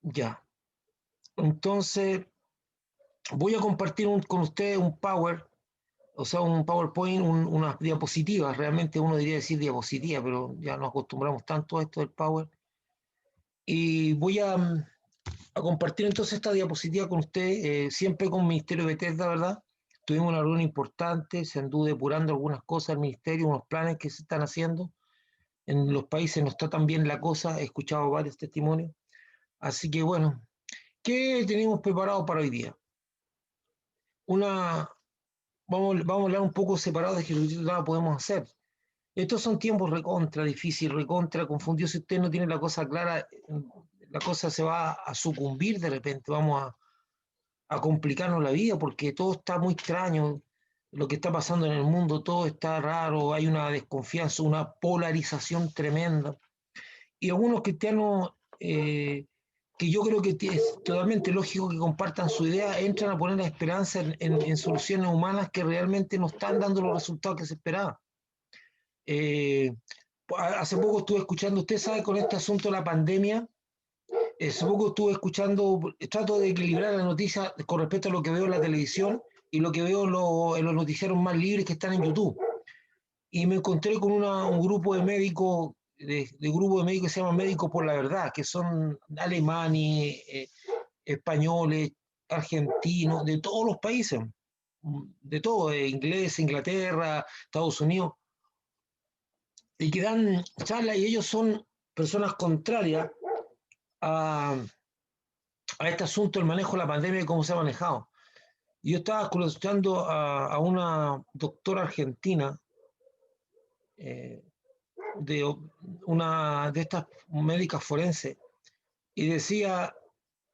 Ya. Entonces, voy a compartir con ustedes un Power, o sea, un PowerPoint, unas diapositivas. Realmente uno diría decir diapositiva, pero ya nos acostumbramos tanto a esto del Power. Y voy a compartir entonces esta diapositiva con ustedes, siempre con el Ministerio de Bethesda, ¿verdad? Tuvimos una reunión importante, se anduvo depurando algunas cosas del Ministerio, unos planes que se están haciendo. En los países no está tan bien la cosa, he escuchado varios testimonios. Así que bueno, ¿qué tenemos preparado para hoy día? Una, vamos a hablar un poco separado de Jesucristo, nada podemos hacer. Estos son tiempos recontra difícil, recontra confundido. Si usted no tiene la cosa clara, la cosa se va a sucumbir de repente. Vamos a complicarnos la vida porque todo está muy extraño. Lo que está pasando en el mundo, todo está raro. Hay una desconfianza, una polarización tremenda. Y algunos cristianos, que yo creo que es totalmente lógico que compartan su idea, entran a poner la esperanza en soluciones humanas que realmente no están dando los resultados que se esperaban. Eh, Hace poco estuve escuchando, usted sabe, con este asunto de la pandemia, hace poco estuve escuchando, trato de equilibrar la noticia con respecto a lo que veo en la televisión y lo que veo en los noticieros más libres que están en YouTube. Y me encontré con un grupo de médicos, de grupo de médicos que se llaman Médicos por la Verdad, que son alemanes, españoles, argentinos, de todos los países, de todo, de inglés, Inglaterra, Estados Unidos, y que dan charlas y ellos son personas contrarias a, a este asunto del manejo de la pandemia y cómo se ha manejado. Y yo estaba escuchando a una doctora argentina, eh, de una de estas médicas forenses, y decía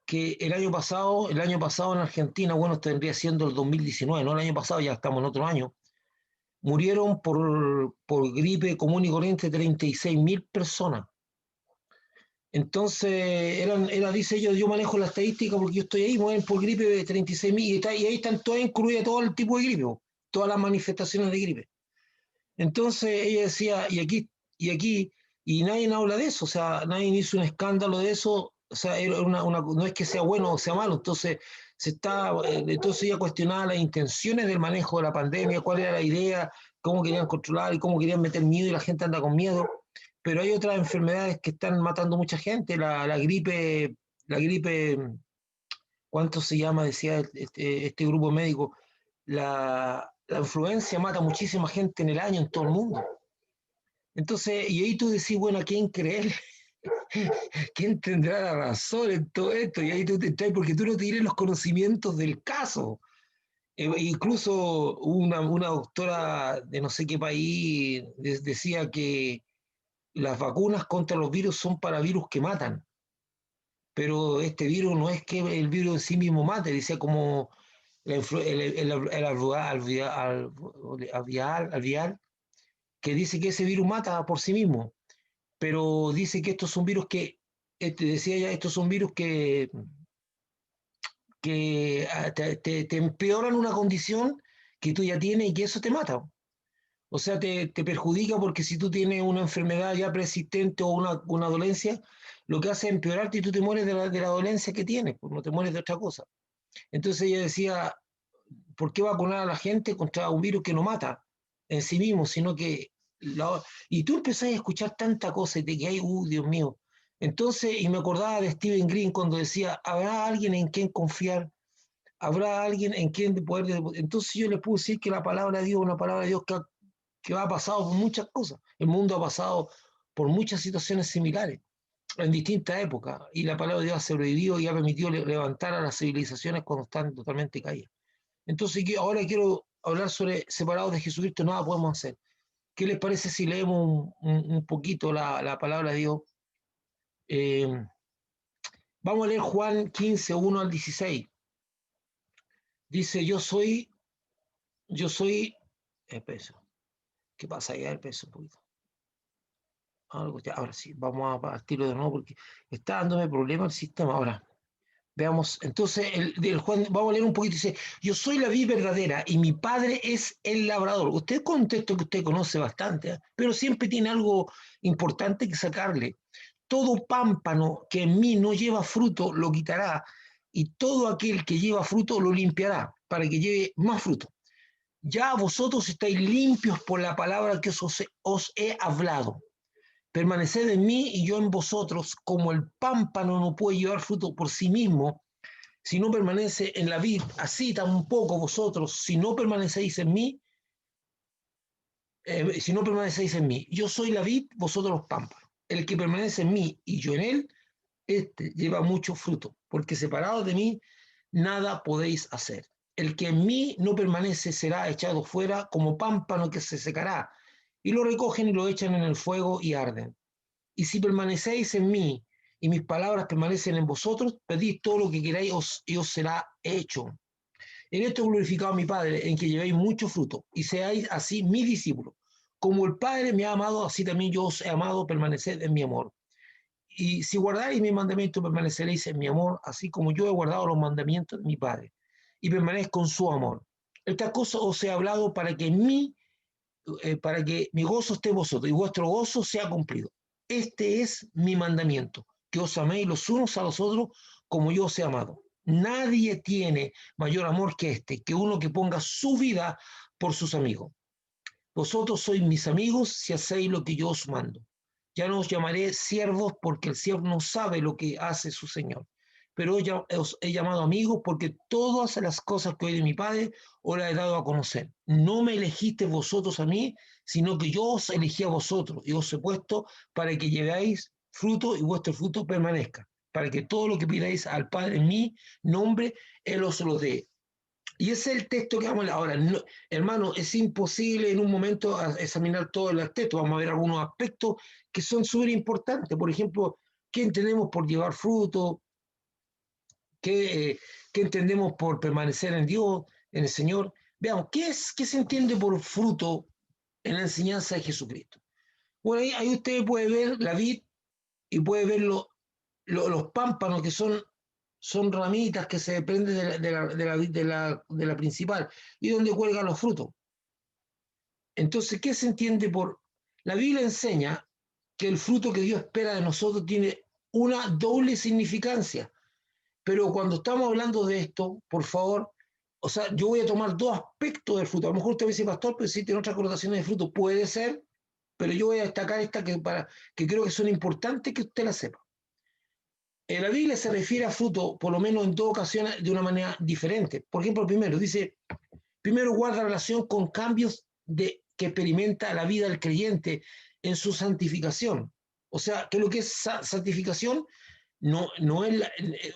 que el año pasado en Argentina, bueno, tendría siendo el 2019, no el año pasado, ya estamos en otro año, murieron por gripe común y corriente 36.000 personas. Entonces, dice yo manejo la estadística porque yo estoy ahí, mueren por gripe de 36.000 y ahí están todas incluidas todo el tipo de gripe, todas las manifestaciones de gripe. Entonces ella decía, y nadie habla de eso, o sea, nadie hizo un escándalo de eso, o sea, no es que sea bueno o sea malo, entonces entonces ella cuestionaba las intenciones del manejo de la pandemia, cuál era la idea, cómo querían controlar y cómo querían meter miedo y la gente anda con miedo, pero hay otras enfermedades que están matando mucha gente, la gripe, ¿cuánto se llama? Decía este grupo médico, la influencia mata muchísima gente en el año en todo el mundo. Entonces, y ahí tú decís, bueno, ¿a quién creer? ¿Quién tendrá la razón en todo esto? Y ahí tú te traes, porque tú no tienes los conocimientos del caso. Incluso una doctora de no sé qué país decía que las vacunas contra los virus son para virus que matan, pero este virus no es que el virus en sí mismo mate, decía como el alvear, que dice que ese virus mata por sí mismo, pero dice que estos son virus decía ella, estos son virus que te empeoran una condición que tú ya tienes y que eso te mata. O sea, te perjudica porque si tú tienes una enfermedad ya persistente o una dolencia, lo que hace es empeorarte y tú te mueres de la dolencia que tienes, pues no te mueres de otra cosa. Entonces ella decía, ¿por qué vacunar a la gente contra un virus que no mata en sí mismo, sino que... y tú empezás a escuchar tanta cosa y te quedas, Dios mío. Entonces, y me acordaba de Stephen Green cuando decía, ¿habrá alguien en quien confiar? ¿Habrá alguien en quien poder...? Entonces yo le puedo decir que la palabra de Dios, una palabra de Dios que ha pasado por muchas cosas. El mundo ha pasado por muchas situaciones similares en distintas épocas y la palabra de Dios ha sobrevivido y ha permitido levantar a las civilizaciones cuando están totalmente caídas. Entonces, ahora quiero hablar sobre separados de Jesucristo, nada podemos hacer. ¿Qué les parece si leemos un poquito la palabra de Dios? Eh, Vamos a leer Juan 15, 1 al 16. Dice, yo soy, peso. ¿Qué pasa ahí? El peso un poquito. Ahora sí, vamos a partirlo de nuevo porque está dándome problema el sistema. Ahora, veamos, entonces, del Juan, vamos a leer un poquito, dice, yo soy la vid verdadera y mi padre es el labrador. Usted contexto que usted conoce bastante, ¿eh? Pero siempre tiene algo importante que sacarle. todo pámpano que en mí no lleva fruto lo quitará, y todo aquel que lleva fruto lo limpiará, para que lleve más fruto. Ya vosotros estáis limpios por la palabra que os he hablado. Permaneced en mí y yo en vosotros, como el pámpano no puede llevar fruto por sí mismo, si no permanece en la vid, así tampoco vosotros, si no permanecéis en mí, yo soy la vid, vosotros los pámpanos. El que permanece en mí y yo en él, este lleva mucho fruto, porque separados de mí, nada podéis hacer. El que en mí no permanece será echado fuera como pámpano que se secará, y lo recogen y lo echan en el fuego y arden. Y si permanecéis en mí y mis palabras permanecen en vosotros, pedid todo lo que queráis y os será hecho. En esto he glorificado a mi Padre, en que llevéis mucho fruto y seáis así mis discípulos. Como el Padre me ha amado, así también yo os he amado, permaneced en mi amor. Y si guardáis mis mandamientos, permaneceréis en mi amor, así como yo he guardado los mandamientos de mi Padre, y permanezco en su amor. Estas cosas os he hablado para que mi gozo esté en vosotros y vuestro gozo sea cumplido. Este es mi mandamiento, que os améis los unos a los otros como yo os he amado. Nadie tiene mayor amor que este, que uno que ponga su vida por sus amigos. Vosotros sois mis amigos si hacéis lo que yo os mando. Ya no os llamaré siervos porque el siervo no sabe lo que hace su señor. Pero os he llamado amigos porque todas las cosas que oí de mi Padre os las he dado a conocer. No me elegisteis vosotros a mí, sino que yo os elegí a vosotros y os he puesto para que llevéis fruto y vuestro fruto permanezca, para que todo lo que pidáis al Padre en mi nombre, Él os lo dé. Y ese es el texto que vamos a leer ahora. No, hermano, es imposible en un momento examinar todo el texto. Vamos a ver algunos aspectos que son súper importantes. Por ejemplo, ¿qué entendemos por llevar fruto? ¿Qué entendemos por permanecer en Dios, en el Señor? Veamos, ¿qué se entiende por fruto en la enseñanza de Jesucristo? Bueno, ahí usted puede ver la vid y puede ver los pámpanos que son ramitas que se desprenden de la principal y donde cuelgan los frutos. Entonces, ¿qué se entiende por...? La Biblia enseña que el fruto que Dios espera de nosotros tiene una doble significancia, pero cuando estamos hablando de esto, por favor, o sea, yo voy a tomar dos aspectos del fruto. A lo mejor usted me dice, pastor, pero existen otras connotaciones de fruto. Puede ser, pero yo voy a destacar esta que creo que son importantes que usted la sepa. La Biblia se refiere a fruto, por lo menos en dos ocasiones, de una manera diferente. Por ejemplo, primero guarda relación con cambios que experimenta la vida del creyente en su santificación. O sea, que lo que es santificación no es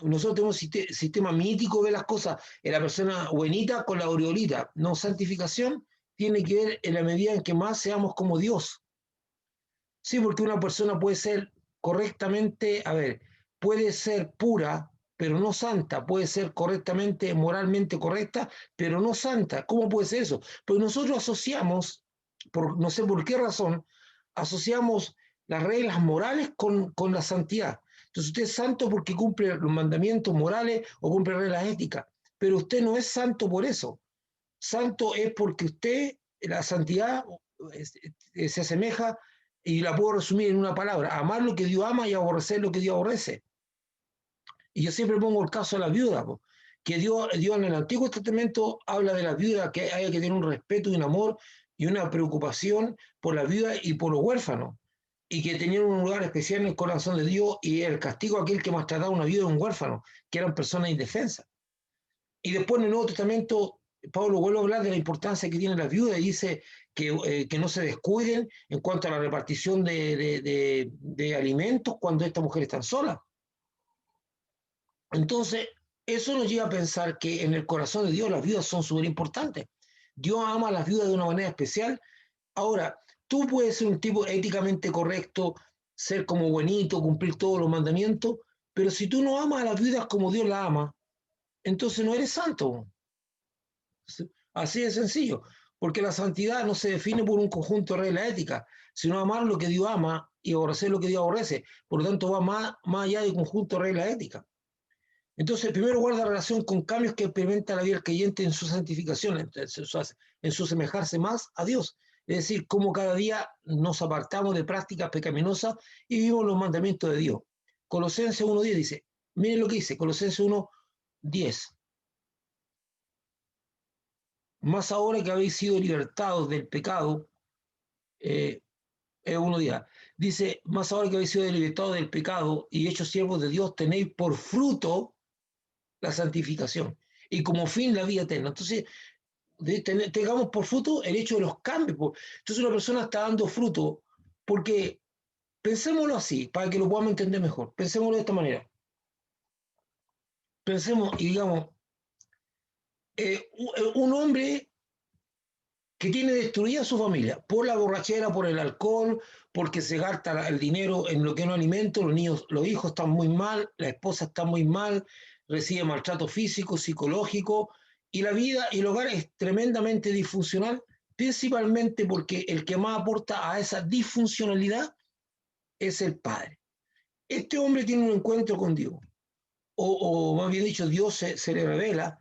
nosotros tenemos un sistema mítico de las cosas, en la persona buenita con la aureolita. No, santificación tiene que ver en la medida en que más seamos como Dios. Sí, porque una persona puede ser correctamente, puede ser pura, pero no santa, puede ser correctamente, moralmente correcta, pero no santa. ¿Cómo puede ser eso? Pues nosotros asociamos, no sé por qué razón, asociamos las reglas morales con la santidad. Entonces usted es santo porque cumple los mandamientos morales o cumple reglas éticas, pero usted no es santo por eso. Santo es porque usted, la santidad se asemeja, y la puedo resumir en una palabra: amar lo que Dios ama y aborrecer lo que Dios aborrece. Y yo siempre pongo el caso de la viuda, que Dios en el Antiguo Testamento habla de la viuda, que hay que tener un respeto y un amor y una preocupación por la viuda y por los huérfanos, y que tenían un lugar especial en el corazón de Dios, y el castigo a aquel que maltrataba a una viuda y un huérfano, que eran personas indefensas. Y después en el Nuevo Testamento, Pablo vuelve a hablar de la importancia que tiene la viuda y dice que no se descuiden en cuanto a la repartición de alimentos cuando estas mujeres están solas. Entonces, eso nos lleva a pensar que en el corazón de Dios las viudas son súper importantes. Dios ama a las viudas de una manera especial. Ahora, tú puedes ser un tipo éticamente correcto, ser como buenito, cumplir todos los mandamientos, pero si tú no amas a las viudas como Dios las ama, entonces no eres santo. Así de sencillo, porque la santidad no se define por un conjunto de reglas éticas, sino amar lo que Dios ama y aborrecer lo que Dios aborrece. Por lo tanto, va más allá de un conjunto de reglas éticas. Entonces, primero guarda relación con cambios que experimenta la vida del creyente en su santificación, en su asemejarse más a Dios. Es decir, cómo cada día nos apartamos de prácticas pecaminosas y vivimos los mandamientos de Dios. Colosenses 1:10 dice, miren lo que dice, Colosenses 1:10. Más ahora que habéis sido libertados del pecado, es 1:10. Dice, más ahora que habéis sido libertados del pecado y hechos siervos de Dios, tenéis por fruto la santificación y como fin la vida eterna. Entonces, tengamos por fruto el hecho de los cambios. Entonces una persona está dando fruto porque, pensémoslo así, para que lo podamos entender mejor, pensémoslo de esta manera. Pensemos y digamos, un hombre que tiene destruida su familia por la borrachera, por el alcohol, porque se gasta el dinero en lo que no alimenta, los niños, los hijos están muy mal, la esposa está muy mal, recibe maltrato físico, psicológico, y la vida y el hogar es tremendamente disfuncional, principalmente porque el que más aporta a esa disfuncionalidad es el padre. Este hombre tiene un encuentro con Dios, o más bien dicho, Dios se le revela,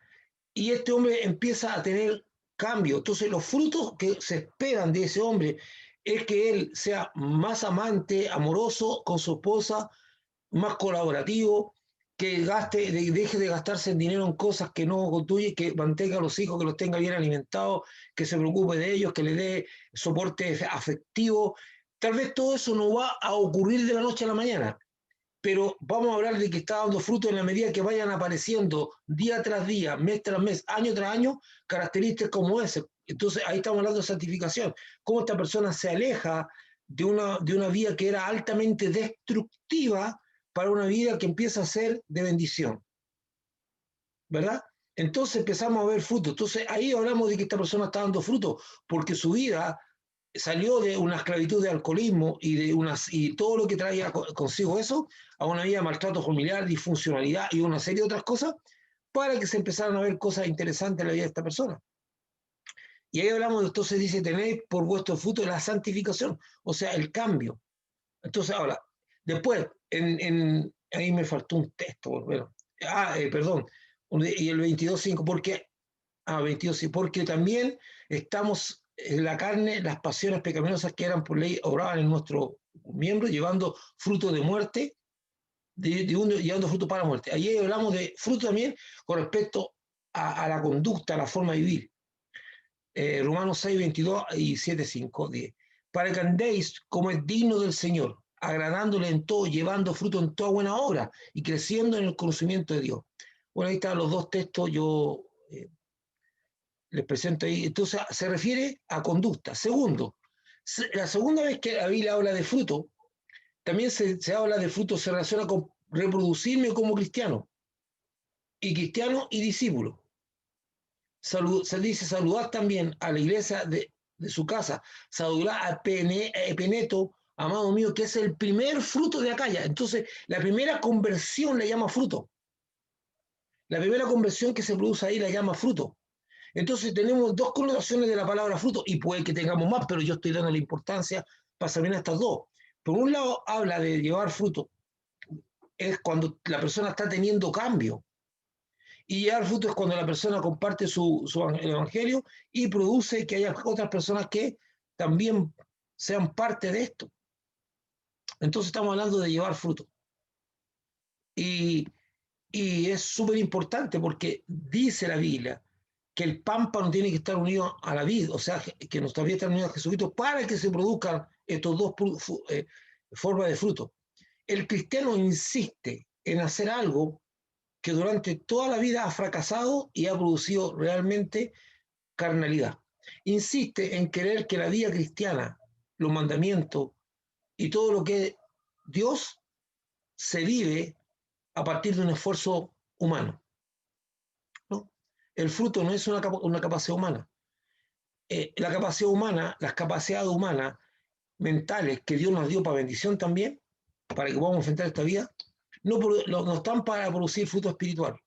y este hombre empieza a tener cambio. Entonces, los frutos que se esperan de ese hombre es que él sea más amante, amoroso con su esposa, más colaborativo, que deje de gastarse en dinero en cosas que no construye, que mantenga a los hijos, que los tenga bien alimentados, que se preocupe de ellos, que le dé soporte afectivo. Tal vez todo eso no va a ocurrir de la noche a la mañana, pero vamos a hablar de que está dando fruto en la medida que vayan apareciendo día tras día, mes tras mes, año tras año, características como ese. Entonces ahí estamos hablando de santificación, cómo esta persona se aleja de una vida que era altamente destructiva para una vida que empieza a ser de bendición, ¿verdad? Entonces empezamos a ver fruto. Entonces ahí hablamos de que esta persona está dando fruto, porque su vida salió de una esclavitud de alcoholismo y todo lo que traía consigo eso, a una vida de maltrato familiar, disfuncionalidad y una serie de otras cosas, para que se empezaran a ver cosas interesantes en la vida de esta persona. Y ahí hablamos, entonces dice, tenéis por vuestro fruto la santificación, o sea, el cambio. Entonces, ahora, después, ahí me faltó un texto, bueno, perdón, y el 22:5, porque 22, sí, porque también estamos en la carne, las pasiones pecaminosas que eran por ley obraban en nuestro miembro, llevando fruto de muerte, llevando fruto para muerte. Allí hablamos de fruto también con respecto a la conducta, a la forma de vivir. Romanos 6:22 y 7:5, 10. Para que andéis como es digno del Señor, agradándole en todo, llevando fruto en toda buena obra y creciendo en el conocimiento de Dios. Bueno, ahí están los dos textos, yo les presento ahí. Entonces, se refiere a conducta. Segundo, la segunda vez que la Biblia habla de fruto, también se habla de fruto, se relaciona con reproducirme como cristiano, y cristiano y discípulo. Se dice saludar también a la iglesia de su casa, saludar a Epeneto, amado mío, que es el primer fruto de Acaya. Entonces, la primera conversión le llama fruto. La primera conversión que se produce ahí la llama fruto. Entonces tenemos dos connotaciones de la palabra fruto, y puede que tengamos más, pero yo estoy dando la importancia para saber estas dos. Por un lado, habla de llevar fruto, es cuando la persona está teniendo cambio, y llevar fruto es cuando la persona comparte el evangelio y produce que haya otras personas que también sean parte de esto. Entonces estamos hablando de llevar fruto. Y, y es súper importante porque dice la Biblia que el pámpano tiene que estar unido a la vid, o sea, que nuestra vida está unida a Jesucristo para que se produzcan estos dos formas de fruto. El cristiano insiste en hacer algo que durante toda la vida ha fracasado y ha producido realmente carnalidad. Insiste en querer que la vida cristiana, los mandamientos y todo lo que es Dios se vive a partir de un esfuerzo humano, ¿no? El fruto no es una capacidad humana. La capacidad humana, las capacidades humanas, mentales, que Dios nos dio para bendición también, para que podamos enfrentar esta vida, no están para producir fruto espiritual.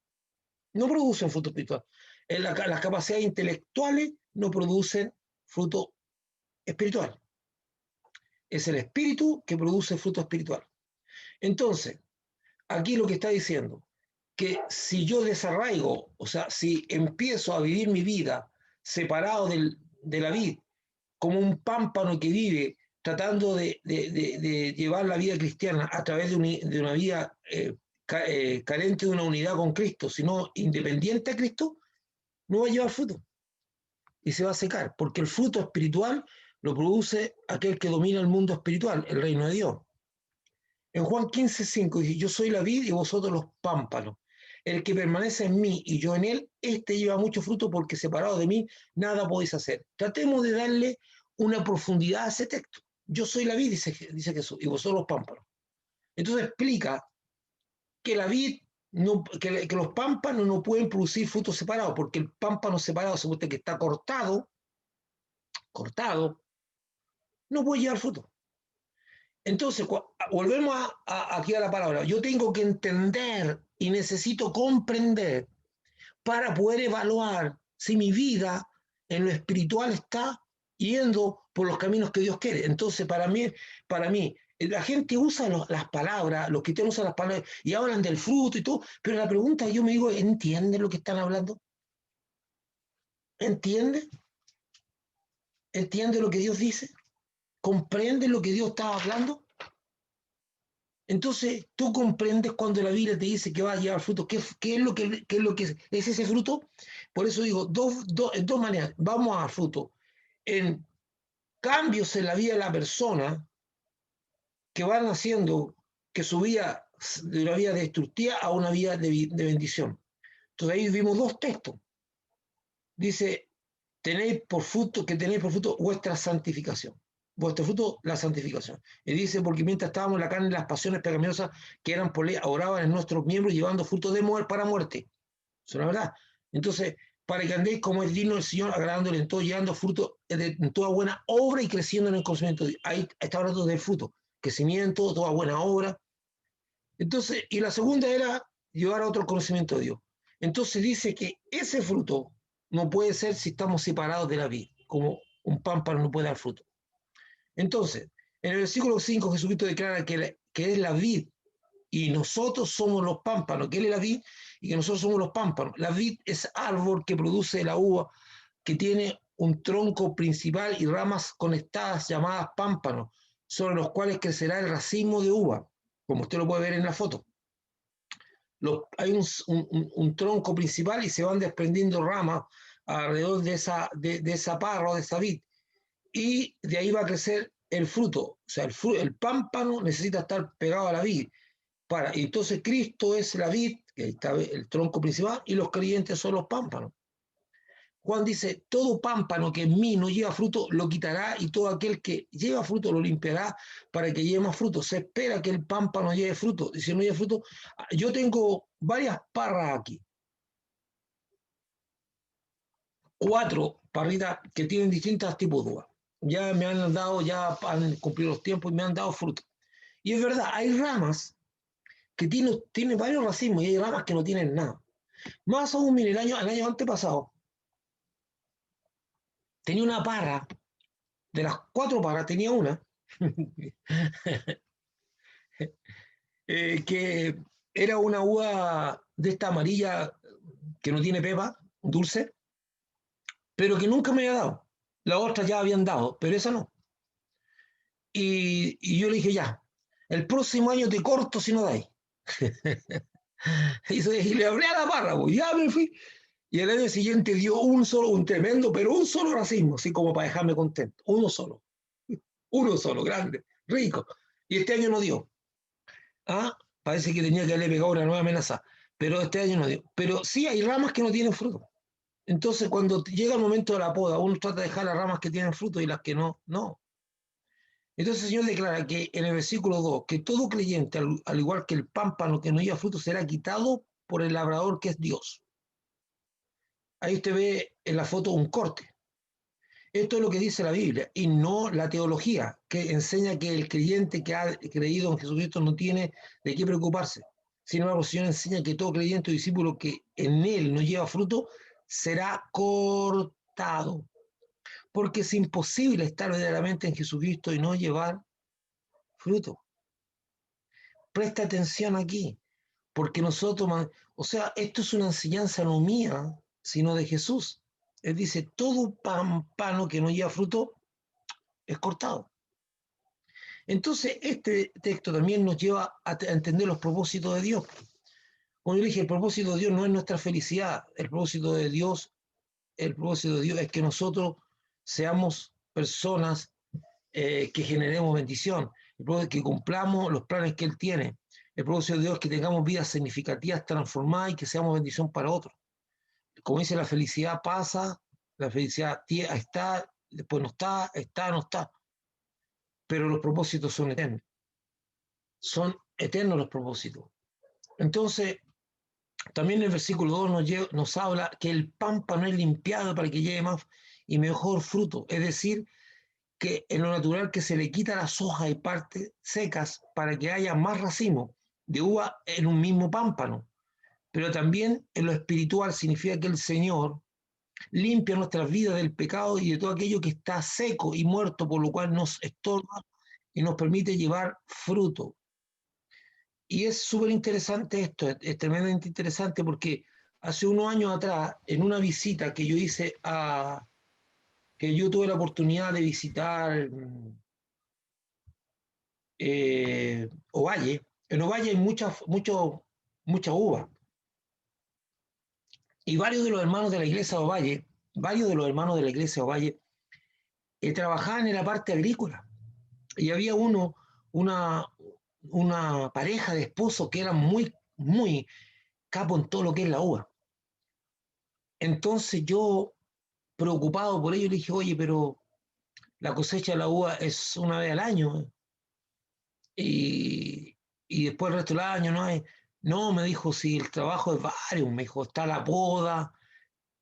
No producen fruto espiritual. Las capacidades intelectuales no producen fruto espiritual. Es el espíritu que produce fruto espiritual. Entonces, aquí lo que está diciendo, que si yo desarraigo, o sea, si empiezo a vivir mi vida separado de la vida, como un pámpano que vive tratando de llevar la vida cristiana a través de una vida carente de una unidad con Cristo, sino independiente a Cristo, no va a llevar fruto y se va a secar, porque el fruto espiritual lo produce aquel que domina el mundo espiritual, el reino de Dios. En Juan 15:5 dice, yo soy la vid y vosotros los pámpanos. El que permanece en mí y yo en él, este lleva mucho fruto porque separado de mí nada podéis hacer. Tratemos de darle una profundidad a ese texto. Yo soy la vid, dice Jesús, y vosotros los pámpanos. Entonces explica que la vid, no, que los pámpanos no pueden producir frutos separados, porque el pámpano separado, según que está cortado, no puede llevar fruto. Entonces, volvemos aquí a la palabra. Yo tengo que entender y necesito comprender para poder evaluar si mi vida en lo espiritual está yendo por los caminos que Dios quiere. Entonces, para mí la gente usa las palabras, los cristianos usan las palabras y hablan del fruto y todo, pero la pregunta yo me digo, ¿entienden lo que están hablando? ¿Entienden? ¿Entienden lo que Dios dice? ¿Comprenden lo que Dios está hablando? Entonces, tú comprendes cuando la Biblia te dice que va a llevar fruto. ¿Qué es lo que es ese fruto? Por eso digo, dos maneras. Vamos a fruto en cambios en la vida de la persona que van haciendo que su vida de una vida destructiva a una vida de bendición. Entonces ahí vimos dos textos. Dice, tenéis por fruto vuestra santificación. Vuestro fruto, la santificación. Y dice, porque mientras estábamos en la carne, las pasiones pecaminosas que eran por ley, oraban en nuestros miembros, llevando fruto de muerte para muerte. Eso es la verdad. Entonces, para que andéis como es digno del Señor, agradándole en todo, llevando fruto en toda buena obra y creciendo en el conocimiento de Dios. Ahí está hablando del fruto, crecimiento, toda buena obra. Entonces, y la segunda era llevar a otro conocimiento de Dios. Entonces dice que ese fruto no puede ser si estamos separados de la vid, como un pámpano no puede dar fruto. Entonces, en el versículo 5 Jesucristo declara que es la vid y nosotros somos los pámpanos, que Él es la vid y que nosotros somos los pámpanos. La vid es árbol que produce la uva, que tiene un tronco principal y ramas conectadas llamadas pámpanos, sobre los cuales crecerá el racimo de uva, como usted lo puede ver en la foto. Hay un tronco principal y se van desprendiendo ramas alrededor de esa parra o de esa vid. Y de ahí va a crecer el fruto. O sea, el pámpano necesita estar pegado a la vid. Y entonces Cristo es la vid, que está el tronco principal, y los creyentes son los pámpanos. Juan dice, todo pámpano que en mí no lleva fruto, lo quitará, y todo aquel que lleva fruto lo limpiará para que lleve más fruto. Se espera que el pámpano lleve fruto. Y si no lleva fruto, yo tengo varias parras aquí. 4 parritas que tienen distintos tipos de uvas. Ya me han dado, ya han cumplido los tiempos y me han dado fruto. Y es verdad, hay ramas que tienen varios racimos y hay ramas que no tienen nada. Más aún, mire, el año antepasado, tenía una parra, de las 4 parras tenía una, que era una uva de esta amarilla que no tiene pepa, dulce, pero que nunca me había dado. Las otras ya habían dado, pero esa no. Y yo le dije, ya, el próximo año te corto si no dais. y le hablé a la parra, pues ya me fui. Y el año siguiente dio un tremendo, pero un solo racimo, así como para dejarme contento. Uno solo, grande, rico. Y este año no dio. ¿Ah? Parece que tenía que haberle pegado una nueva amenaza, pero este año no dio. Pero sí hay ramas que no tienen fruto. Entonces, cuando llega el momento de la poda, uno trata de dejar las ramas que tienen fruto y las que no, no. Entonces el Señor declara que en el versículo 2, que todo creyente, al igual que el pámpano que no lleva fruto, será quitado por el labrador que es Dios. Ahí usted ve en la foto un corte. Esto es lo que dice la Biblia y no la teología, que enseña que el creyente que ha creído en Jesucristo no tiene de qué preocuparse. Sin embargo, el Señor enseña que todo creyente o discípulo que en él no lleva fruto será cortado. Porque es imposible estar verdaderamente en Jesucristo y no llevar fruto. Presta atención aquí, porque nosotros, o sea, esto es una enseñanza no mía, sino de Jesús. Él dice, todo pámpano que no lleva fruto, es cortado. Entonces, este texto también nos lleva a entender los propósitos de Dios. Como yo dije, el propósito de Dios no es nuestra felicidad, el propósito de Dios es que nosotros seamos personas que generemos bendición, que cumplamos los planes que Él tiene. El propósito de Dios es que tengamos vidas significativas, transformadas y que seamos bendición para otros. Como dice, la felicidad pasa, la felicidad está, después no está, no está. Pero los propósitos son eternos. Son eternos los propósitos. Entonces, también el versículo 2 nos habla que el pámpano es limpiado para que lleve más y mejor fruto. Es decir, que en lo natural que se le quita las hojas y partes secas para que haya más racimo de uva en un mismo pámpano. Pero también en lo espiritual significa que el Señor limpia nuestras vidas del pecado y de todo aquello que está seco y muerto, por lo cual nos estorba y nos permite llevar fruto. Y es súper interesante esto, es tremendamente interesante porque hace unos años atrás, en una visita que yo hice que yo tuve la oportunidad de visitar Ovalle, en Ovalle hay mucha uva. Y varios de los hermanos de la iglesia de Ovalle, trabajaban en la parte agrícola. Y había una pareja de esposos que eran muy capo en todo lo que es la uva. Entonces yo, preocupado por ello, le dije, oye, pero la cosecha de la uva es una vez al año, y después el resto del año no hay. No, me dijo, si el trabajo es varios, me dijo, está la poda,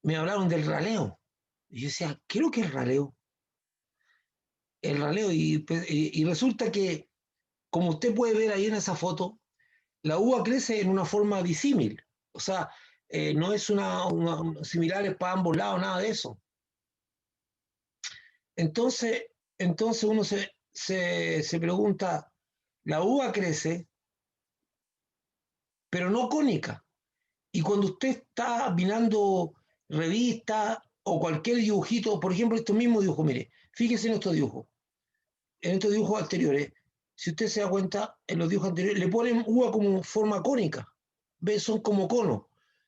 me hablaron del raleo. Y yo decía, ¿qué es lo que es raleo? El raleo, y resulta que, como usted puede ver ahí en esa foto, la uva crece en una forma disímil, o sea, no es similares para ambos lados, nada de eso. Entonces, entonces uno se pregunta, la uva crece, pero no cónica. Y cuando usted está mirando revistas o cualquier dibujito, por ejemplo, estos mismos dibujos, mire, fíjese en estos dibujos anteriores, si usted se da cuenta, en los dibujos anteriores le ponen uva como forma cónica, ¿ves? Son como conos.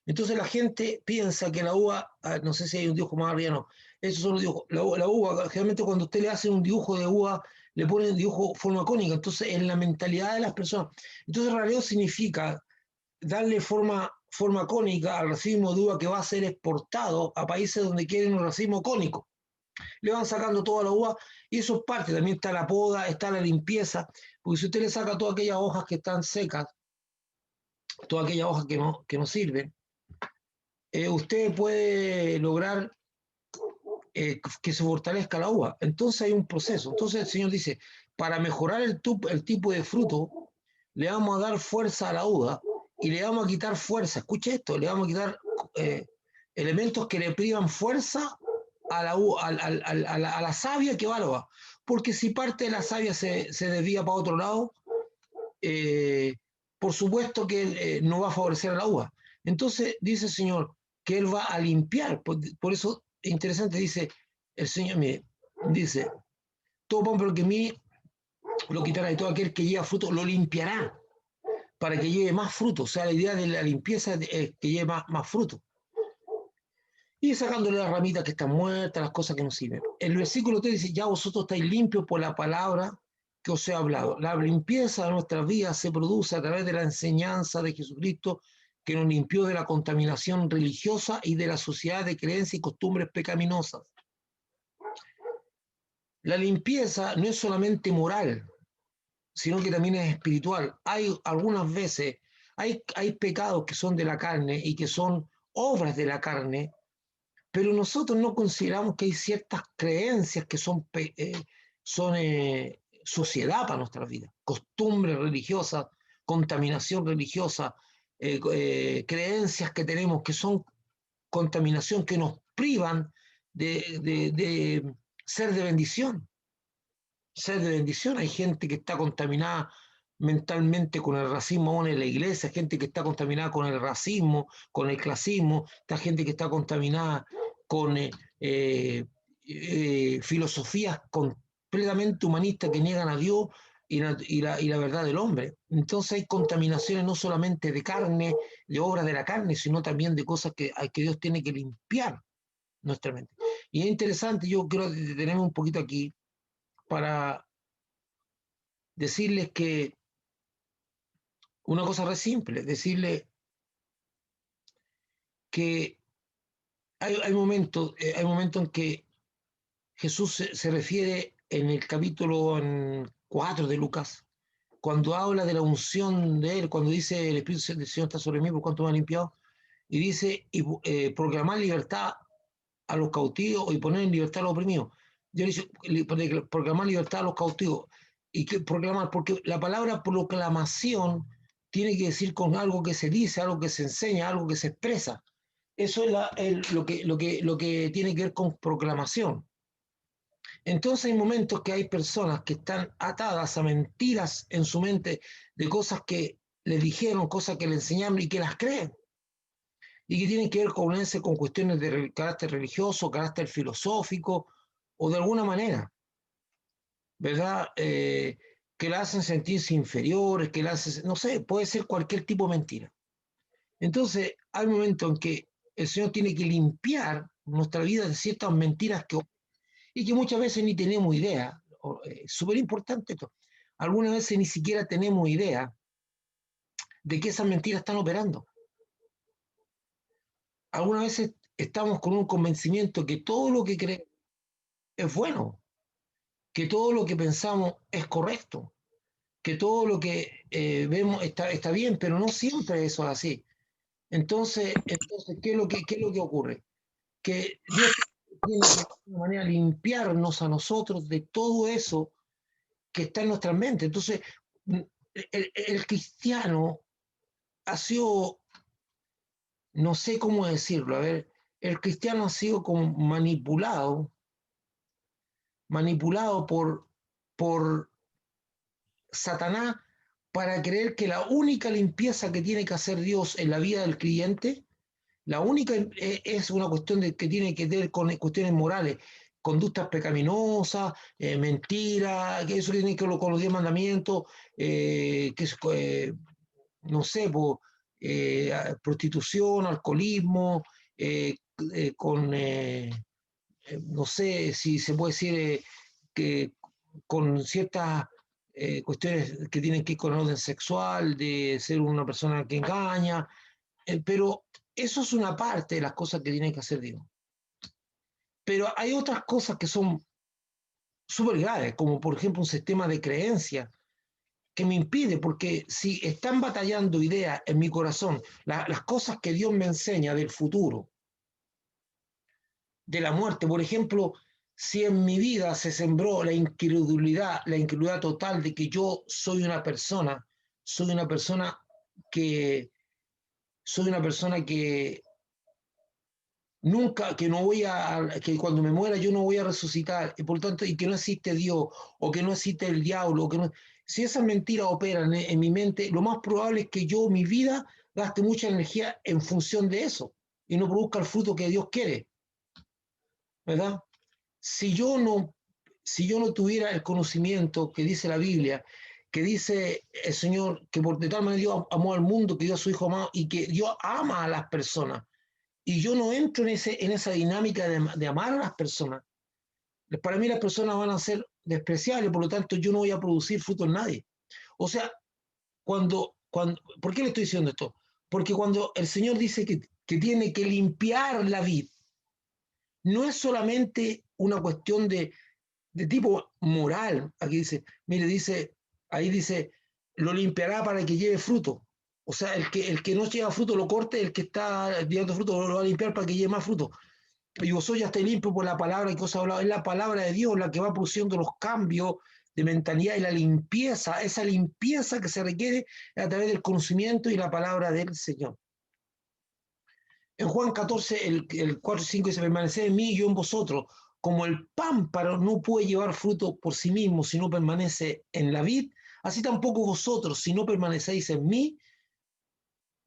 Entonces la gente piensa que la uva, no sé si hay un dibujo más arriba, no, esos son los dibujos. La uva, generalmente cuando usted le hace un dibujo de uva, le ponen dibujo forma cónica, entonces en la mentalidad de las personas. Entonces raleo significa darle forma cónica al racimo de uva que va a ser exportado a países donde quieren un racimo cónico. Le van sacando toda la uva y eso es parte, también está la poda, está la limpieza, porque si usted le saca todas aquellas hojas que están secas, todas aquellas hojas que no sirven, usted puede lograr que se fortalezca la uva. Entonces hay un proceso. Entonces el Señor dice, para mejorar el tipo de fruto, le vamos a dar fuerza a la uva y le vamos a quitar fuerza. Escuche esto, le vamos a quitar elementos que le privan fuerza a la savia que va a la uva. Porque si parte de la savia se desvía para otro lado, por supuesto que no va a favorecer a la uva. Entonces dice el Señor que Él va a limpiar. Por eso es interesante, dice el Señor, mire, dice, todo pámpano que mí lo quitará, y todo aquel que lleva fruto lo limpiará para que lleve más fruto. O sea, la idea de la limpieza es que lleve más fruto. Y sacándole las ramitas que están muertas, las cosas que no sirven. El versículo 3 dice, ya vosotros estáis limpios por la palabra que os he hablado. La limpieza de nuestras vidas se produce a través de la enseñanza de Jesucristo, que nos limpió de la contaminación religiosa y de la sociedad de creencias y costumbres pecaminosas. La limpieza no es solamente moral, sino que también es espiritual. Hay algunas veces, hay pecados que son de la carne y que son obras de la carne, pero nosotros no consideramos que hay ciertas creencias que son sociedad para nuestra vida, costumbres religiosas, contaminación religiosa, creencias que tenemos que son contaminación, que nos privan de ser de bendición. Ser de bendición. Hay gente que está contaminada mentalmente con el racismo aún en la iglesia, gente que está contaminada con el racismo, con el clasismo, está gente que está contaminada con filosofías completamente humanistas que niegan a Dios y la verdad del hombre. Entonces hay contaminaciones no solamente de carne, de obras de la carne, sino también de cosas que Dios tiene que limpiar nuestra mente. Y es interesante, yo quiero detenerme un poquito aquí para decirles que una cosa re simple, decirles que hay momentos en que Jesús se refiere en el capítulo 4 de Lucas, cuando habla de la unción de él, cuando dice el Espíritu del Señor está sobre mí por cuanto me ha limpiado, y dice proclamar libertad a los cautivos y poner en libertad a los oprimidos. Yo le dice proclamar libertad a los cautivos. ¿Y que proclamar? Porque la palabra proclamación tiene que decir con algo que se dice, algo que se enseña, algo que se expresa. Eso es lo que tiene que ver con proclamación. Entonces hay momentos que hay personas que están atadas a mentiras en su mente de cosas que les dijeron, cosas que le enseñaron y que las creen. Y que tienen que ver con cuestiones de carácter religioso, carácter filosófico o de alguna manera, ¿verdad? Que la hacen sentirse inferiores, que la hacen, no sé, puede ser cualquier tipo de mentira. Entonces hay momentos en que el Señor tiene que limpiar nuestra vida de ciertas mentiras y que muchas veces ni tenemos idea. Súper importante esto. Algunas veces ni siquiera tenemos idea de que esas mentiras están operando. Algunas veces estamos con un convencimiento que todo lo que creemos es bueno, que todo lo que pensamos es correcto, que todo lo que vemos está bien, pero no siempre eso es así. Entonces ¿qué es lo que ocurre? Que Dios tiene que de alguna manera limpiarnos a nosotros de todo eso que está en nuestra mente. Entonces, el cristiano ha sido, no sé cómo decirlo, a ver, el cristiano ha sido como manipulado por Satanás para creer que la única limpieza que tiene que hacer Dios en la vida del creyente, la única es una cuestión que tiene que ver con cuestiones morales, conductas pecaminosas, mentiras, que eso tiene que ver con los 10 mandamientos, que es, no sé, prostitución, alcoholismo, con, no sé si se puede decir que con ciertas cuestiones que tienen que ver con el orden sexual, de ser una persona que engaña, pero eso es una parte de las cosas que tiene que hacer Dios. Pero hay otras cosas que son súper graves, como por ejemplo un sistema de creencias que me impide, porque si están batallando ideas en mi corazón, las cosas que Dios me enseña del futuro, de la muerte, por ejemplo, si en mi vida se sembró la incredulidad total de que yo soy una persona que, soy una persona que nunca, que no voy que cuando me muera yo no voy a resucitar, y por lo tanto, y que no existe Dios, o que no existe el diablo, o que no, si esas mentiras operan en mi mente, lo más probable es que yo, mi vida, gaste mucha energía en función de eso, y no produzca el fruto que Dios quiere, ¿verdad? Si yo no, si yo no tuviera el conocimiento que dice la Biblia, que dice el Señor, que por de tal manera Dios amó al mundo, que dio a su Hijo amado, y que Dios ama a las personas, y yo no entro en esa dinámica de amar a las personas, para mí las personas van a ser despreciables, por lo tanto yo no voy a producir fruto en nadie. O sea, ¿por qué le estoy diciendo esto? Porque cuando el Señor dice que tiene que limpiar la vid, no es solamente una cuestión de tipo moral. Aquí dice, mire, ahí dice, lo limpiará para que lleve fruto. O sea, el que no lleva fruto lo corte, el que está llevando fruto lo va a limpiar para que lleve más fruto. Y vosotros ya estáis limpios por la palabra que os ha hablado. Es la palabra de Dios la que va produciendo los cambios de mentalidad y la limpieza, esa limpieza que se requiere a través del conocimiento y la palabra del Señor. En Juan 14, el 4 y 5 dice, permaneced en mí y yo en vosotros. Como el pámpano no puede llevar fruto por sí mismo si no permanece en la vid, así tampoco vosotros, si no permanecéis en mí,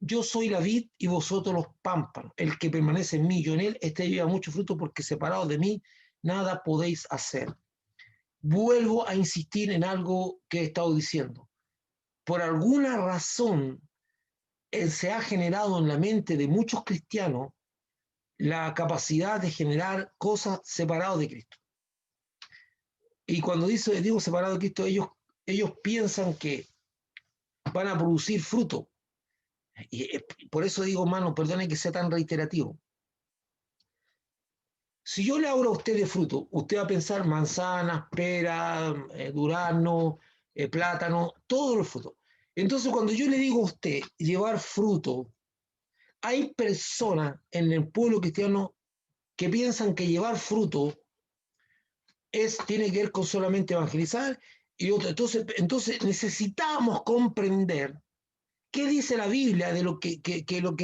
yo soy la vid y vosotros los pámpanos. El que permanece en mí, yo en él, este lleva mucho fruto porque separados de mí, nada podéis hacer. vuelvo a insistir en algo que he estado diciendo. Por alguna razón se ha generado en la mente de muchos cristianos la capacidad de generar cosas separadas de Cristo. Y cuando digo separado de Cristo, ellos piensan que van a producir fruto. Y por eso digo, hermano, perdone que sea tan reiterativo. Si yo le abro a usted de fruto, usted va a pensar manzanas, peras, durazno, plátano, todos los frutos. Entonces, cuando yo le digo a usted llevar fruto, hay personas en el pueblo cristiano que piensan que llevar fruto tiene que ver con solamente evangelizar y otro. Entonces necesitamos comprender qué dice la Biblia de qué es lo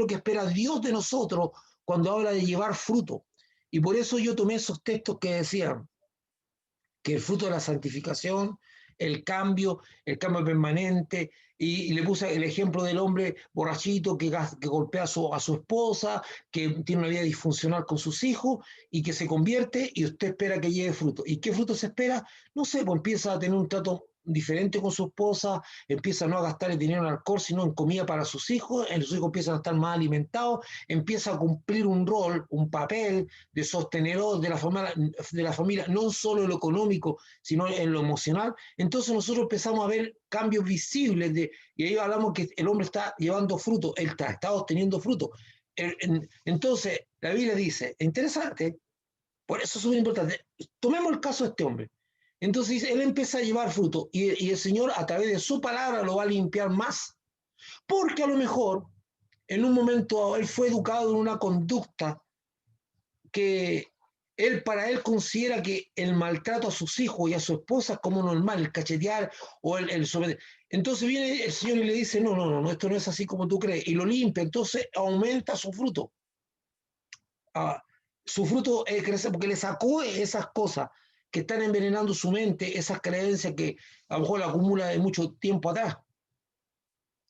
que espera Dios de nosotros cuando habla de llevar fruto. Y por eso yo tomé esos textos que decían que el fruto de la santificación, el cambio permanente, y le puse el ejemplo del hombre borrachito que golpea a su esposa, que tiene una vida disfuncional con sus hijos y que se convierte y usted espera que lleve fruto. ¿Y qué fruto se espera? No sé, pues empieza a tener un trato diferente con su esposa, empieza no a gastar el dinero en alcohol, sino en comida para sus hijos empiezan a estar más alimentados, empieza a cumplir un rol, un papel de sostenedor de la familia, no solo en lo económico, sino en lo emocional. Entonces nosotros empezamos a ver cambios visibles, y ahí hablamos que el hombre está llevando fruto, él está obteniendo fruto. Entonces, la Biblia dice, interesante, por eso es súper importante, tomemos el caso de este hombre. Entonces él empieza a llevar fruto y el Señor a través de su palabra lo va a limpiar más, porque a lo mejor en un momento él fue educado en una conducta que para él considera que el maltrato a sus hijos y a su esposa es como normal, el cachetear o el someter. Entonces viene el Señor y le dice, no, esto no es así como tú crees, y lo limpia, entonces aumenta su fruto. Su fruto crece porque le sacó esas cosas que están envenenando su mente, esas creencias que a lo mejor la acumula de mucho tiempo atrás,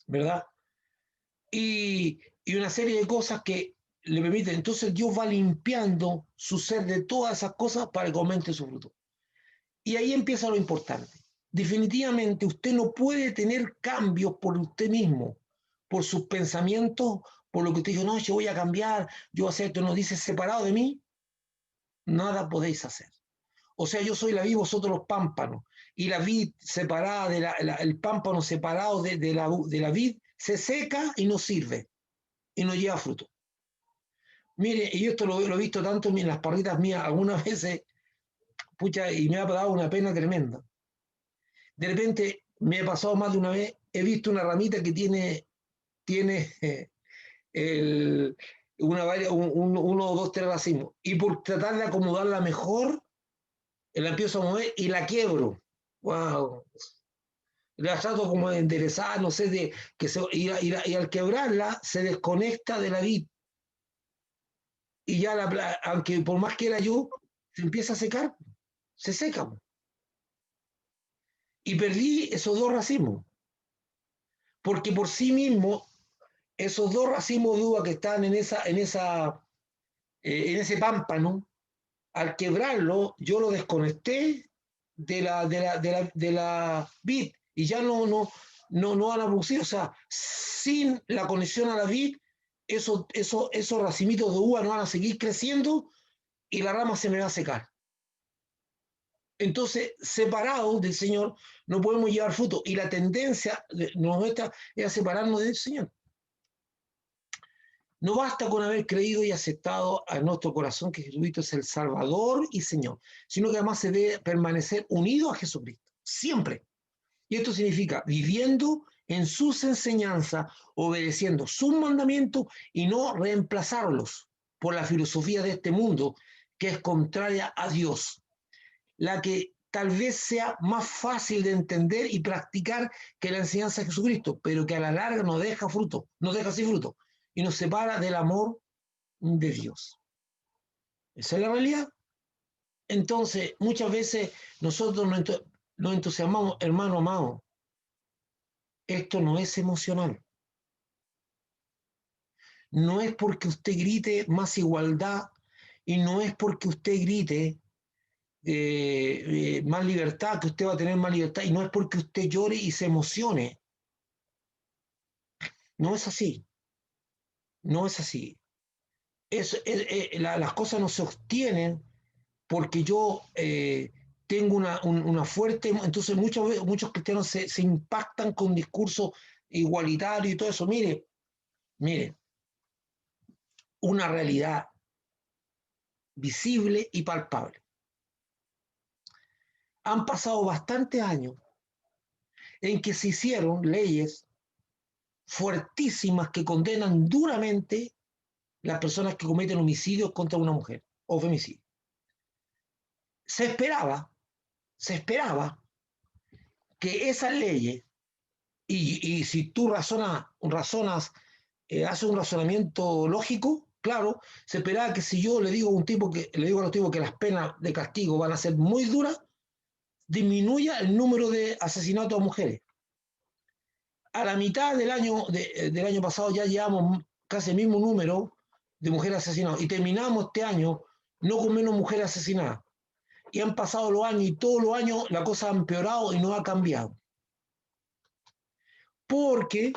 ¿verdad? Y una serie de cosas que le permiten. Entonces Dios va limpiando su ser de todas esas cosas para que aumente su fruto. Y ahí empieza lo importante. Definitivamente usted no puede tener cambios por usted mismo, por sus pensamientos, por lo que usted dice, no, yo voy a cambiar, yo acepto, no dice separado de mí, nada podéis hacer. O sea, yo soy la vid, vosotros los pámpanos. Y la vid separada, el pámpano separado de la vid, se seca y no sirve, y no lleva fruto. Mire, y esto lo he visto tanto en las parritas mías, algunas veces, pucha, y me ha dado una pena tremenda. De repente, me ha pasado más de una vez, he visto una ramita que tiene uno o dos, tres racimos, y por tratar de acomodarla mejor, la empiezo a mover y la quiebro. ¡Wow! La trato como de enderezar, no sé, y al quebrarla se desconecta de la vid. Y ya, aunque por más que era yo, se empieza a secar, se seca. Y perdí esos dos racimos, porque por sí mismo, esos dos racimos de uva que están en ese pámpano, al quebrarlo, yo lo desconecté de la vid y ya no van a producir. O sea, sin la conexión a la vid, esos racimitos de uva no van a seguir creciendo y la rama se me va a secar. Entonces, separados del Señor, no podemos llevar fruto. Y la tendencia nuestra es a separarnos del Señor. No basta con haber creído y aceptado a nuestro corazón que Jesucristo es el Salvador y Señor, sino que además se debe permanecer unido a Jesucristo, siempre. Y esto significa viviendo en sus enseñanzas, obedeciendo sus mandamientos y no reemplazarlos por la filosofía de este mundo que es contraria a Dios, la que tal vez sea más fácil de entender y practicar que la enseñanza de Jesucristo, pero que a la larga no deja fruto, no deja así fruto, y nos separa del amor de Dios. Esa es la realidad. Entonces, muchas veces nosotros nos entusiasmamos, hermano amado, esto no es emocional. No es porque usted grite más igualdad y no es porque usted grite más libertad, que usted va a tener más libertad, y no es porque usted llore y se emocione. No es así, no es así. Las cosas no se obtienen porque yo tengo una fuerte, entonces muchos cristianos se impactan con discursos igualitarios y todo eso. Mire, una realidad visible y palpable. Han pasado bastantes años en que se hicieron leyes fuertísimas que condenan duramente las personas que cometen homicidios contra una mujer o femicidio. Se esperaba, se esperaba que esas leyes, y si tú razonas haces un razonamiento lógico, claro, se esperaba que si yo le digo a los tipos que las penas de castigo van a ser muy duras, disminuya el número de asesinatos a mujeres. A la mitad del año pasado ya llevamos casi el mismo número de mujeres asesinadas y terminamos este año no con menos mujeres asesinadas. Y han pasado los años y todos los años la cosa ha empeorado y no ha cambiado. Porque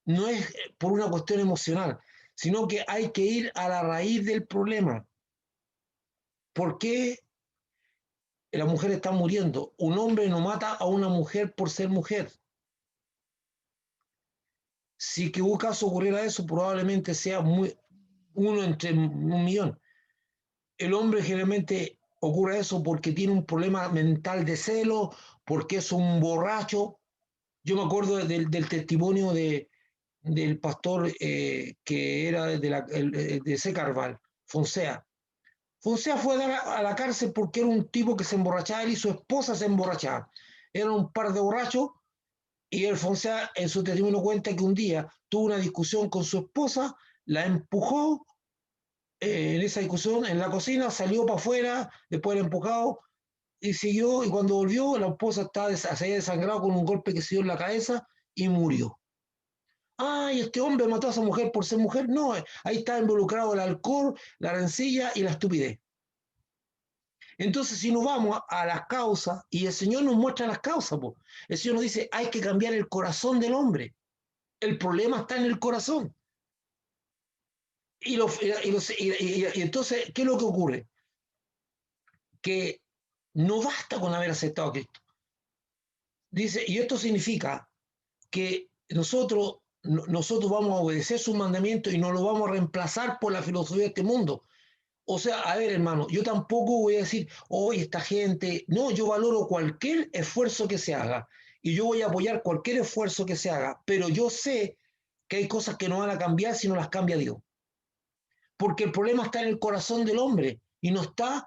no es por una cuestión emocional, sino que hay que ir a la raíz del problema. ¿Por qué la mujer está muriendo? Un hombre no mata a una mujer por ser mujer. Si que un caso ocurriera eso, probablemente sea uno entre 1.000.000. El hombre generalmente ocurre eso porque tiene un problema mental de celo, porque es un borracho. Yo me acuerdo del testimonio del pastor que era de Secarval, Fonsea. Fonsea fue a la cárcel porque era un tipo que se emborrachaba, él y su esposa se emborrachaban. Eran un par de borrachos y el Fonsea en su testimonio cuenta que un día tuvo una discusión con su esposa, la empujó en esa discusión en la cocina, salió para afuera, después era empujado y siguió, y cuando volvió la esposa se había desangrado con un golpe que se dio en la cabeza y murió. Ay, este hombre mató a esa mujer por ser mujer. No, ahí está involucrado el alcohol, la rencilla y la estupidez. Entonces, si nos vamos a las causas, y el Señor nos muestra las causas, po. El Señor nos dice, hay que cambiar el corazón del hombre. El problema está en el corazón. Y entonces, ¿qué es lo que ocurre? Que no basta con haber aceptado a Cristo. Dice, y esto significa que nosotros vamos a obedecer sus mandamientos y no lo vamos a reemplazar por la filosofía de este mundo. O sea, a ver, hermano, yo tampoco voy a decir, oye, esta gente, no, yo valoro cualquier esfuerzo que se haga y yo voy a apoyar cualquier esfuerzo que se haga, pero yo sé que hay cosas que no van a cambiar si no las cambia Dios. Porque el problema está en el corazón del hombre y no está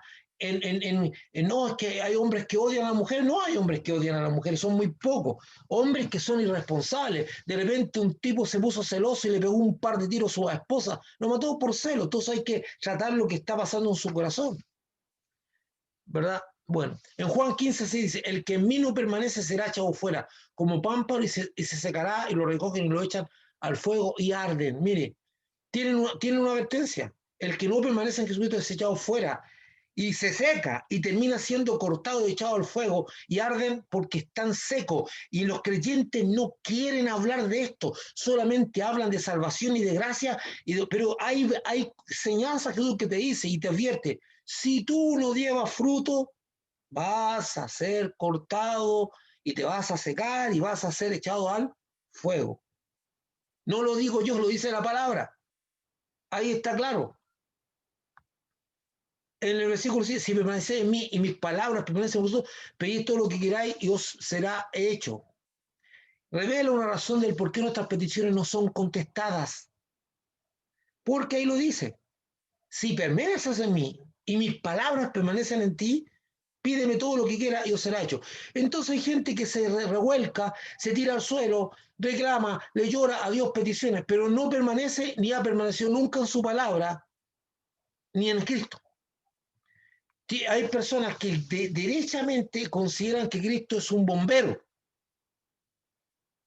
no, es que hay hombres que odian a la mujer, no hay hombres que odian a las mujeres, son muy pocos, hombres que son irresponsables, de repente un tipo se puso celoso y le pegó un par de tiros a su esposa, lo mató por celo, entonces hay que tratar lo que está pasando en su corazón, ¿verdad? Bueno, en Juan 15 se dice, el que en mí no permanece será echado fuera, como pámpano y se secará y lo recogen y lo echan al fuego y arden. Mire, tienen una advertencia. El que no permanece en Jesucristo es echado fuera y se seca y termina siendo cortado y echado al fuego y arden porque están secos. Y los creyentes no quieren hablar de esto, solamente hablan de salvación y de gracia, pero hay señanzas que Jesús que te dice y te advierte, si tú no llevas fruto, vas a ser cortado y te vas a secar y vas a ser echado al fuego. No lo digo yo, lo dice la palabra. Ahí está claro. En el versículo 7, si permanecéis en mí y mis palabras permanecen en vosotros, pedid todo lo que queráis y os será hecho. Revela una razón del por qué nuestras peticiones no son contestadas. Porque ahí lo dice. Si permaneces en mí y mis palabras permanecen en ti, pídeme todo lo que quieras y os será hecho. Entonces hay gente que se revuelca, se tira al suelo, reclama, le llora a Dios peticiones, pero no permanece ni ha permanecido nunca en su palabra ni en Cristo. Hay personas que derechamente consideran que Cristo es un bombero,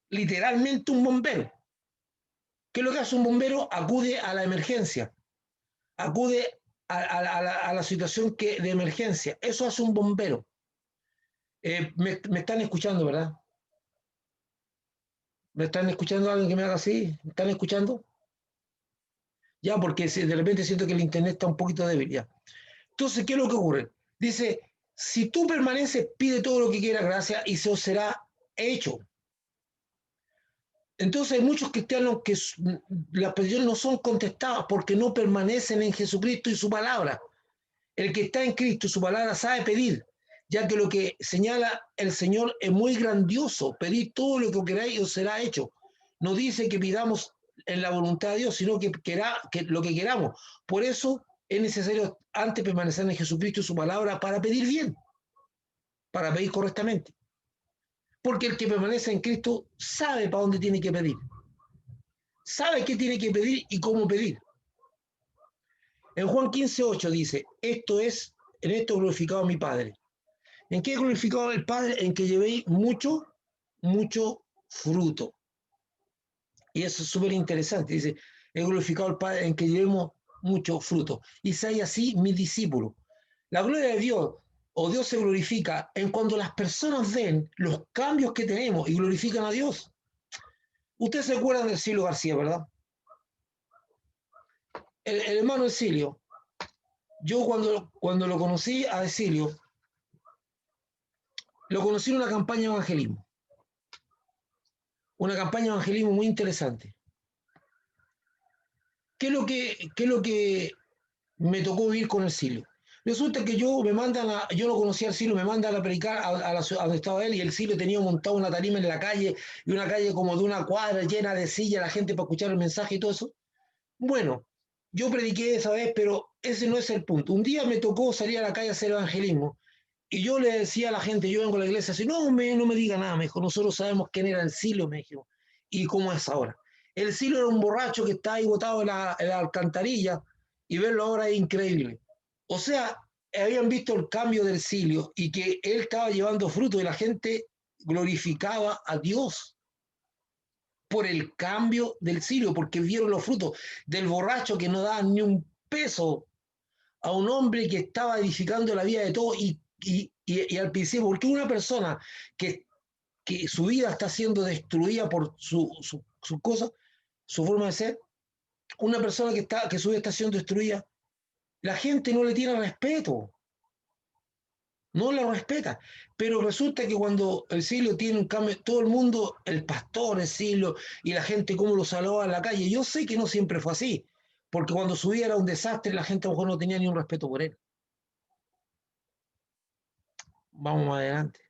literalmente un bombero. ¿Qué es lo que hace un bombero? Acude a la emergencia, acude a la situación de emergencia. Eso hace un bombero. Me están escuchando, ¿verdad? ¿Me están escuchando alguien que me haga así? ¿Me están escuchando? Ya, porque si de repente siento que el internet está un poquito débil ya. Entonces, ¿qué es lo que ocurre? Dice, si tú permaneces, pide todo lo que quieras, gracias, y eso será hecho. Entonces hay muchos cristianos que las peticiones no son contestadas porque no permanecen en Jesucristo y su palabra. El que está en Cristo y su palabra sabe pedir, ya que lo que señala el Señor es muy grandioso. Pedid todo lo que queráis y os será hecho. No dice que pidamos en la voluntad de Dios, sino que lo que queramos. Por eso es necesario antes permanecer en Jesucristo y su palabra para pedir bien, para pedir correctamente. Porque el que permanece en Cristo sabe para dónde tiene que pedir, sabe qué tiene que pedir y cómo pedir. En Juan 15:8 dice, en esto glorificado a mi Padre. ¿En qué glorificado el Padre? En que llevéis mucho, mucho fruto. Y eso es súper interesante. Dice, he glorificado al Padre en que llevemos mucho fruto. Y seáis así mis discípulos. La gloria de Dios, o Dios se glorifica en cuando las personas ven los cambios que tenemos y glorifican a Dios. Ustedes se acuerdan del Silio García, ¿verdad? El hermano Silio. Yo cuando lo conocí a Silio, lo conocí en una campaña de evangelismo. Una campaña de evangelismo muy interesante. ¿Qué es lo que me tocó vivir con el Silio? Resulta que yo no conocía al Silio, me mandan a predicar a donde estaba él, y el Silio tenía montado una tarima en la calle, y una calle como de una cuadra llena de sillas, la gente para escuchar el mensaje y todo eso. Bueno, yo prediqué esa vez, pero ese no es el punto. Un día me tocó salir a la calle a hacer evangelismo, y yo le decía a la gente, yo vengo a la iglesia, así, no me diga nada, me dijo, nosotros sabemos quién era el Silio, me dijo, y cómo es ahora. El Silio era un borracho que está ahí botado en la alcantarilla, y verlo ahora es increíble. O sea, habían visto el cambio del Silio y que él estaba llevando fruto y la gente glorificaba a Dios por el cambio del Silio, porque vieron los frutos del borracho que no daba ni un peso a un hombre que estaba edificando la vida de todos y al principio, porque una persona que su vida está siendo destruida por su cosa, su forma de ser, una persona que su vida está siendo destruida, la gente no le tiene respeto, no la respeta. Pero resulta que cuando el Silio tiene un cambio, todo el mundo, el pastor, el Silio y la gente, cómo lo saludaba en la calle, yo sé que no siempre fue así, porque cuando su vida era un desastre, la gente a lo mejor no tenía ni un respeto por él. Vamos más adelante.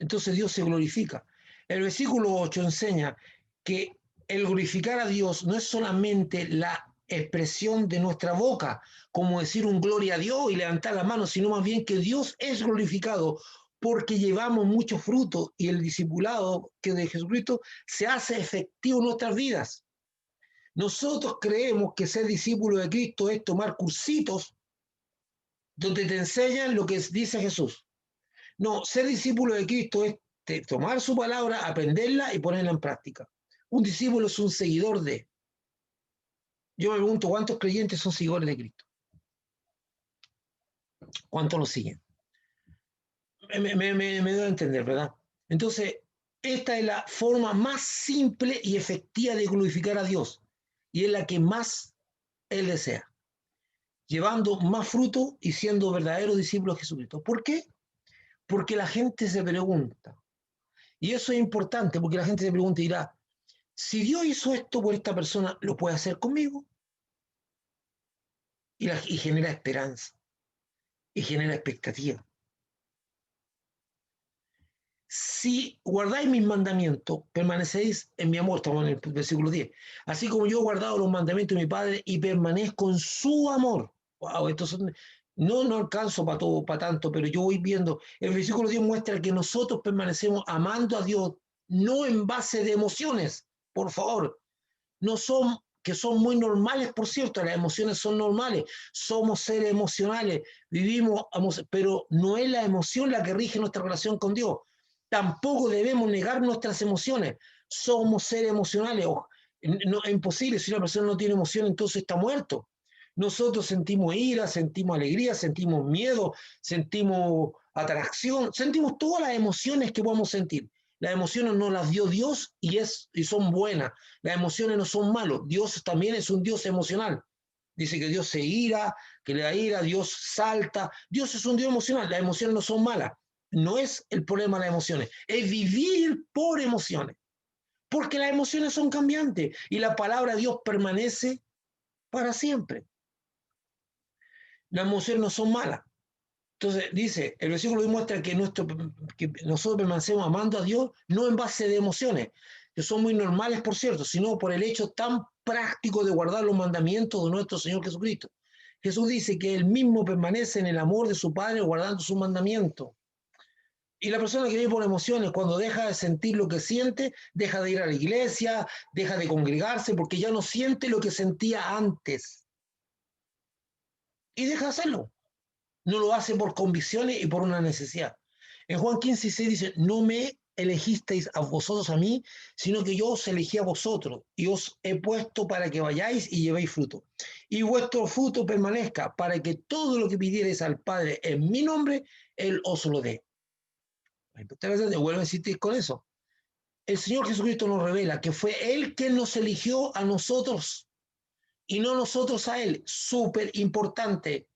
Entonces Dios se glorifica. El versículo 8 enseña que el glorificar a Dios no es solamente la expresión de nuestra boca, como decir un gloria a Dios y levantar la mano, sino más bien que Dios es glorificado porque llevamos mucho fruto y el discipulado que de Jesucristo se hace efectivo en nuestras vidas. Nosotros creemos que ser discípulo de Cristo es tomar cursitos donde te enseñan lo que dice Jesús. No, ser discípulo de Cristo es tomar su palabra, aprenderla y ponerla en práctica. Un discípulo es un seguidor de. Yo me pregunto cuántos creyentes son seguidores de Cristo. ¿Cuántos lo siguen? Me doy a entender, ¿verdad? Entonces, esta es la forma más simple y efectiva de glorificar a Dios. Y es la que más Él desea. Llevando más fruto y siendo verdaderos discípulos de Jesucristo. ¿Por qué? Porque la gente se pregunta. Y eso es importante porque la gente se pregunta y dirá, si Dios hizo esto por esta persona, ¿lo puede hacer conmigo? Y genera esperanza y genera expectativa. Si guardáis mis mandamientos, permanecéis en mi amor, estamos en el versículo 10. Así como yo he guardado los mandamientos de mi Padre y permanezco en su amor. Wow, no alcanzo para todo, para tanto, pero yo voy viendo. El versículo 10 muestra que nosotros permanecemos amando a Dios, no en base de emociones, por favor. No son, que son muy normales, por cierto, las emociones son normales, somos seres emocionales, vivimos, pero no es la emoción la que rige nuestra relación con Dios. Tampoco debemos negar nuestras emociones, somos seres emocionales. No, es imposible, si una persona no tiene emoción, entonces está muerto. Nosotros sentimos ira, sentimos alegría, sentimos miedo, sentimos atracción, sentimos todas las emociones que podemos sentir. Las emociones nos las dio Dios y son buenas. Las emociones no son malas. Dios también es un Dios emocional. Dice que Dios se ira, que le da ira, Dios salta. Dios es un Dios emocional. Las emociones no son malas. No es el problema las emociones, es vivir por emociones. Porque las emociones son cambiantes y la palabra de Dios permanece para siempre. Las emociones no son malas. Entonces dice, el versículo demuestra que nosotros permanecemos amando a Dios no en base de emociones, que son muy normales, por cierto, sino por el hecho tan práctico de guardar los mandamientos de nuestro Señor Jesucristo. Jesús dice que él mismo permanece en el amor de su Padre guardando sus mandamientos. Y la persona que vive por emociones, cuando deja de sentir lo que siente, deja de ir a la iglesia, deja de congregarse, porque ya no siente lo que sentía antes. Y deja de hacerlo. No lo hace por convicciones y por una necesidad. En Juan 15:6 dice, no me elegisteis a vosotros a mí, sino que yo os elegí a vosotros y os he puesto para que vayáis y llevéis fruto. Y vuestro fruto permanezca para que todo lo que pidierais al Padre en mi nombre, Él os lo dé. Vuelvo a insistir con eso. El Señor Jesucristo nos revela que fue Él quien nos eligió a nosotros y no nosotros a Él. Súper importante.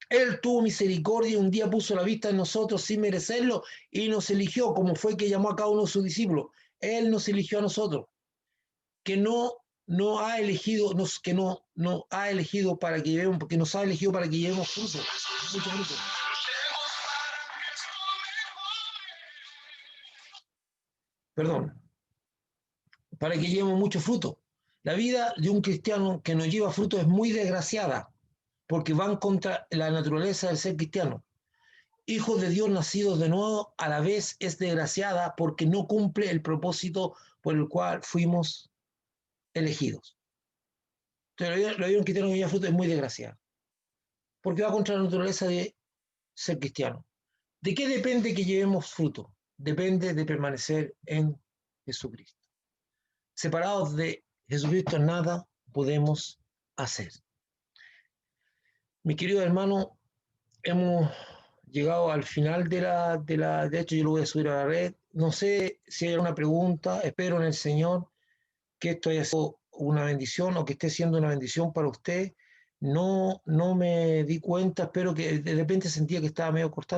Él tuvo misericordia y un día puso la vista en nosotros sin merecerlo y nos eligió, como fue que llamó a cada uno de sus discípulos. Él nos eligió a nosotros, que no ha elegido, que no ha elegido para que llevemos, porque nos ha elegido para que llevemos fruto, mucho fruto. Perdón, para que llevemos mucho fruto. La vida de un cristiano que no lleva fruto es muy desgraciada, porque van contra la naturaleza del ser cristiano. Hijos de Dios nacidos de nuevo, a la vez es desgraciada porque no cumple el propósito por el cual fuimos elegidos. Entonces, la vida de un cristiano que lleva fruto es muy desgraciada, porque va contra la naturaleza de ser cristiano. ¿De qué depende que llevemos fruto? Depende de permanecer en Jesucristo. Separados de Jesucristo, nada podemos hacer. Mi querido hermano, hemos llegado al final de hecho yo lo voy a subir a la red. No sé si hay alguna pregunta, espero en el Señor que esto haya sido una bendición o que esté siendo una bendición para usted. No me di cuenta, espero que de repente sentía que estaba medio cortando.